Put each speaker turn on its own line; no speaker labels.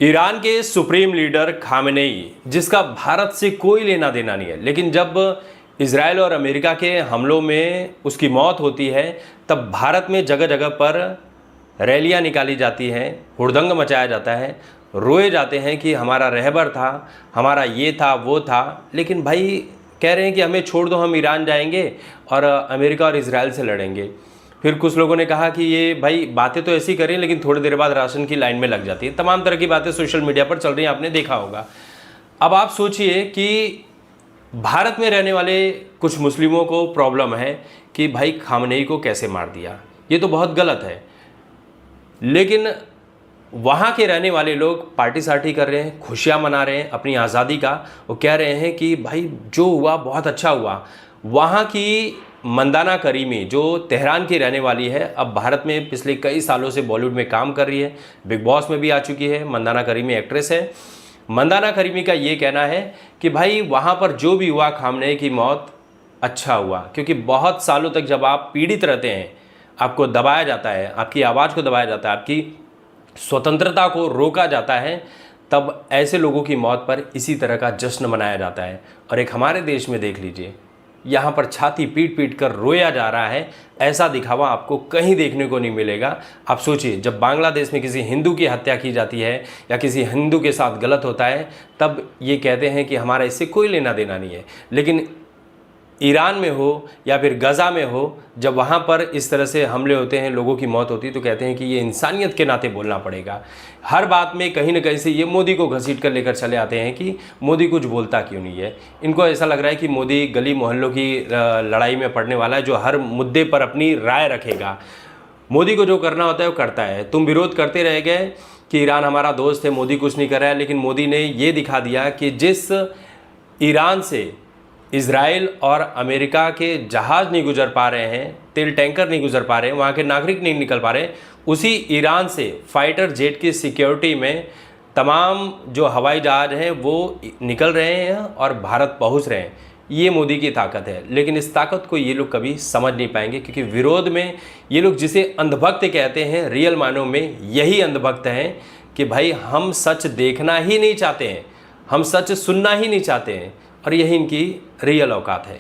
Iran के supreme leader Khamenei, जिसका भारत से कोई लेना देना नहीं है, लेकिन जब इजराइल और अमेरिका के हमलों में उसकी मौत होती है तब भारत में जगह जगह पर रैलियां निकाली जाती हैं, हुड़दंग मचाया जाता है, रोए जाते हैं कि हमारा रहबर था, हमारा ये था वो था। लेकिन भाई कह रहे हैं कि हमें छोड़ दो, हम ईरान जाएंगे और अमेरिका और इजराइल से लड़ेंगे। फिर कुछ लोगों ने कहा कि ये भाई बातें तो ऐसी करें लेकिन थोड़ी देर बाद राशन की लाइन में लग जाती है। तमाम तरह की बातें सोशल मीडिया पर चल रही हैं, आपने देखा होगा। अब आप सोचिए कि भारत में रहने वाले कुछ मुस्लिमों को प्रॉब्लम है कि भाई खामनेई को कैसे मार दिया, ये तो बहुत गलत है। लेकिन वहाँ के रहने वाले लोग पार्टी सार्टी कर रहे हैं, खुशियाँ मना रहे हैं अपनी आज़ादी का। वो कह रहे हैं कि भाई जो हुआ बहुत अच्छा हुआ। वहाँ की मंदाना करीमी जो तेहरान की रहने वाली है, अब भारत में पिछले कई सालों से बॉलीवुड में काम कर रही है, बिग बॉस में भी आ चुकी है। मंदाना करीमी एक्ट्रेस है। मंदाना करीमी का ये कहना है कि भाई वहाँ पर जो भी हुआ, खामनेई की मौत अच्छा हुआ, क्योंकि बहुत सालों तक जब आप पीड़ित रहते हैं, आपको दबाया जाता है, आपकी आवाज़ को दबाया जाता है, आपकी स्वतंत्रता को रोका जाता है, तब ऐसे लोगों की मौत पर इसी तरह का जश्न मनाया जाता है। और एक हमारे देश में देख लीजिए, यहाँ पर छाती पीट पीट कर रोया जा रहा है। ऐसा दिखावा आपको कहीं देखने को नहीं मिलेगा। आप सोचिए, जब बांग्लादेश में किसी हिंदू की हत्या की जाती है या किसी हिंदू के साथ गलत होता है, तब ये कहते हैं कि हमारा इससे कोई लेना देना नहीं है। लेकिन ईरान में हो या फिर गज़ा में हो, जब वहाँ पर इस तरह से हमले होते हैं, लोगों की मौत होती है, तो कहते हैं कि ये इंसानियत के नाते बोलना पड़ेगा। हर बात में कहीं ना कहीं से ये मोदी को घसीट कर लेकर चले आते हैं कि मोदी कुछ बोलता क्यों नहीं है। इनको ऐसा लग रहा है कि मोदी गली मोहल्लों की लड़ाई में पड़ने वाला है, जो हर मुद्दे पर अपनी राय रखेगा। मोदी को जो करना होता है वो करता है। तुम विरोध करते रह गए कि ईरान हमारा दोस्त है, मोदी कुछ नहीं कर रहा है, लेकिन मोदी ने ये दिखा दिया कि जिस ईरान से इजराइल और अमेरिका के जहाज़ नहीं गुजर पा रहे हैं, तेल टैंकर नहीं गुजर पा रहे हैं, वहाँ के नागरिक नहीं निकल पा रहे हैं, उसी ईरान से फाइटर जेट की सिक्योरिटी में तमाम जो हवाई जहाज़ हैं वो निकल रहे हैं और भारत पहुँच रहे हैं। ये मोदी की ताकत है। लेकिन इस ताकत को ये लोग कभी समझ नहीं पाएंगे, क्योंकि विरोध में ये लोग जिसे अंधभक्त कहते हैं, रियल मायनों में यही अंधभक्त हैं कि भाई हम सच देखना ही नहीं चाहते हैं, हम सच सुनना ही नहीं चाहते हैं, और यही इनकी रियल औकात है।